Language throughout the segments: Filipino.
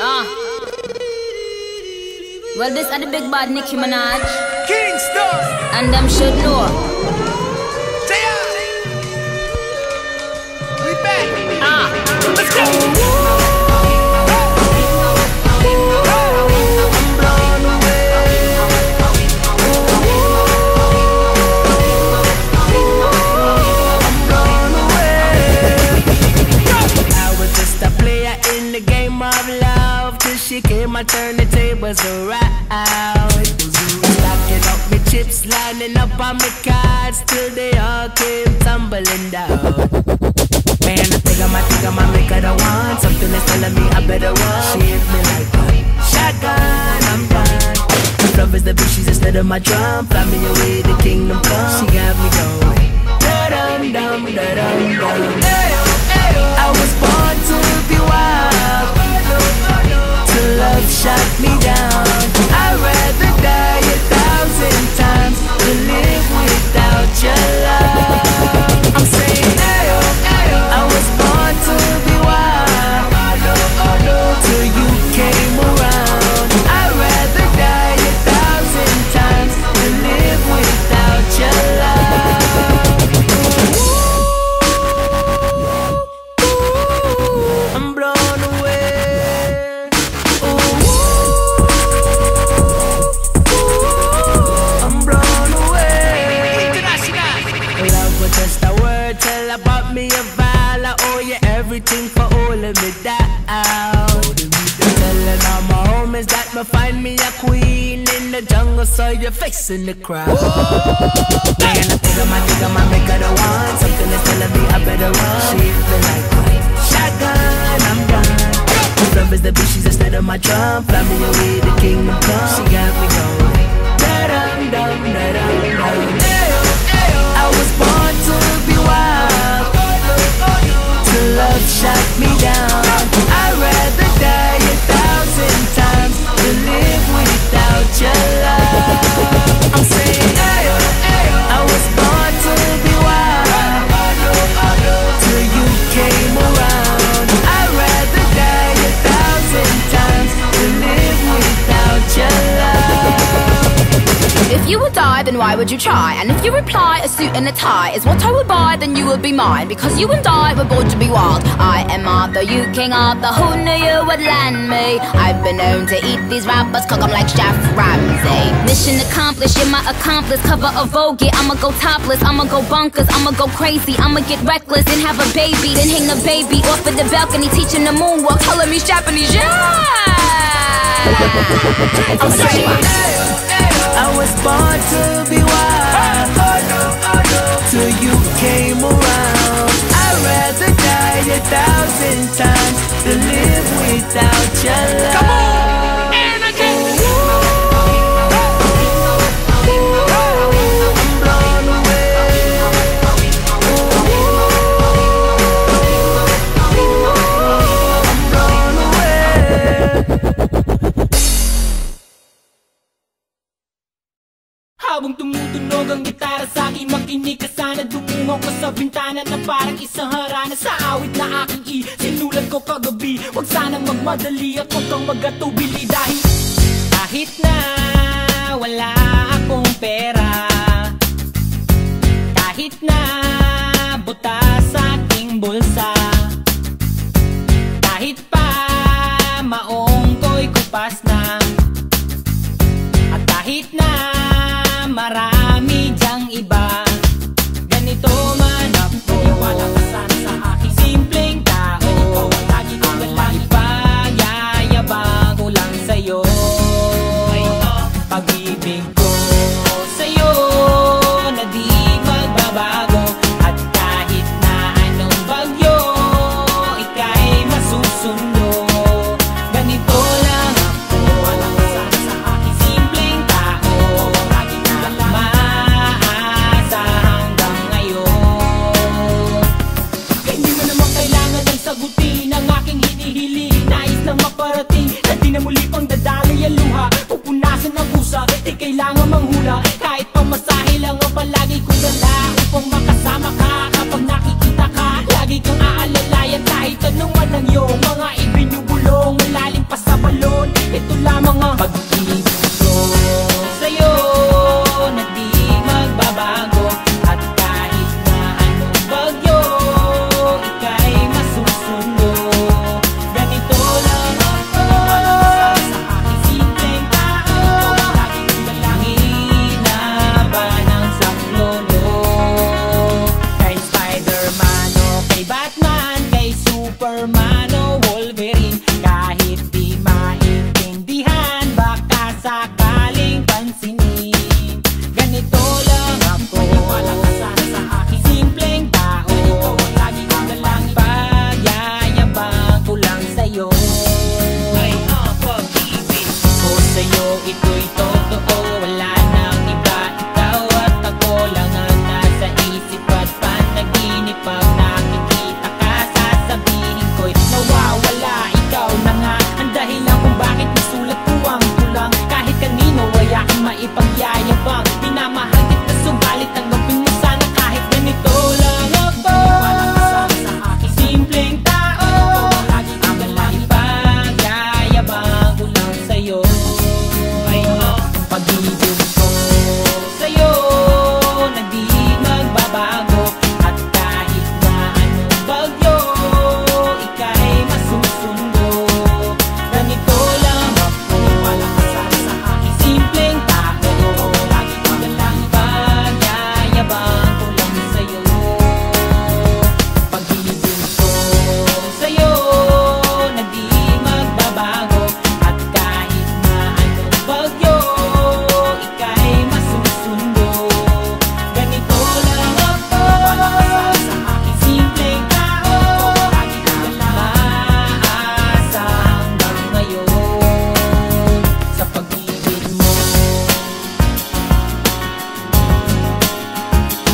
Ah. Well, this are the big bad Nicki Minaj. Kingston. And them should know. We back. Let's go. She came and turned the tables around. Stacking up my chips, lining up on my cards till they all came tumbling down. Man, I think I make her the one. Something is telling me I better run. She hit me like a shotgun, I'm done. Love is the beat, she's instead of my drum. Fly me away, the kingdom come. She got me going da-dum-dum, da-dum-dum. I was born to be wild. Love shot me down. I'd rather die 1,000 times than live without your love. I'm saying I was born to be wild till you came around. I'd rather die 1,000 times than live without your love. I'm blown away. Everything for all of me down. Telling all my homies that me find me a queen in the jungle, so you're facing the crowd. Man, I think I might make her the one. Something is telling me I better run. She feel like shotgun, I'm done. Love is the beat, she's instead of my drum. Fly me away, the kingdom come. She got me going da-dum-dum, da-dum-dum. I was born to be wild. Love shot me down. I'd rather die 1,000 times than live without your love. I'm saying I was born to be wild till you came around. I'd rather die 1,000 times than live without your love. If you would die, then why would you try? And if you reply, a suit and a tie is what I would buy, then you would be mine. Because you and I were born to be wild. I am Arthur, you King Arthur. Who knew you would land me? I've been known to eat these rappers, cook 'em like Chef Ramsay. Mission accomplished, you're my accomplice. Cover a Vogue, yeah, I'ma go topless. I'ma go bonkers, I'ma go crazy. I'ma get reckless, then have a baby. Then hang the baby off of the balcony, teaching the moonwalk. Telling me Japanese, yeah! I'm saying I was born to be wild till you came around. I'd rather die 1,000 times than live without your love. Come on, energy. I'm blown away. I'm blown away. Habang tumutunog ang gitara sa'kin, makinig ka sana. Dumungaw ko sa bintana na parang isang harana. Sa awit na aking sinulat ko kagabi. Huwag sanang magmadali at huwag kang magatubili. Dahil kahit na wala akong pera, kahit na buta sa aking bulsa, kahit pa maong ko'y kupas na, at kahit na marami dyang iba, ganito man ako. Wala ka sana sa aking simpleng tao. Ikaw ang laging ipayayabang ko lang sa'yo. Pag-ibig ko sa'yo na di magbabago. At kahit na anong bagyo, ika'y masusundo. Ganito lang ako. Wala ka sana sa aking simpleng tao. Laging kahit di maintindihan, baka sakaling pansinin. Ganito lang ako, maniwala ka sana sa akin. Simpleng tao, ikaw ang lagi kong dalangin. Pagyayabang ko lang sa'yo, ay pag-ibig ko sa'yo, ito'y totoo. Wala nang iba, ikaw at ako lang ang nasa isip at panaginip. Pag nakikita ka, sasabihin ko'y nawawala. Ikaw na nga ang dahilan kung bakit nasulat ko ang tulang. Kahit kanino ay aking maipagyayabang. Minamahal kita subalit tanggapin mo sana kahit ganito lang ako. Simpleng tao, ang maipagyayabang ko lang sa'yo, ay pag-ibig ko sa'yo na di magbabago. At kahit na anong bagyo, ika'y masusundo. Ganito lang ako, wala ka sana sa akin. Simpleng tao, lagi ko na lang pagyayabang ko lang sa'yo. Pag-ibig ko sa'yo na di magbabago. At kahit na anong bagyo, ika'y masusundo. Ganito lang ako, wala ka sana sa akin. Simpleng tao, lagi ko na lang maasa hanggang ngayon sa pag-ibig mo.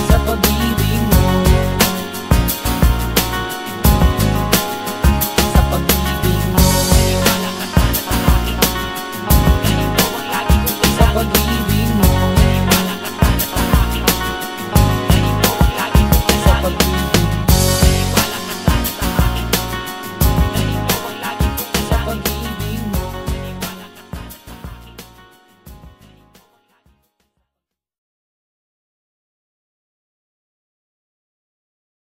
Sa pag-ibig mo, sa pag-ibig mo, maniwala ka sana sa akin. Ganito ang lagi kong dalangin. Sa pag-ibig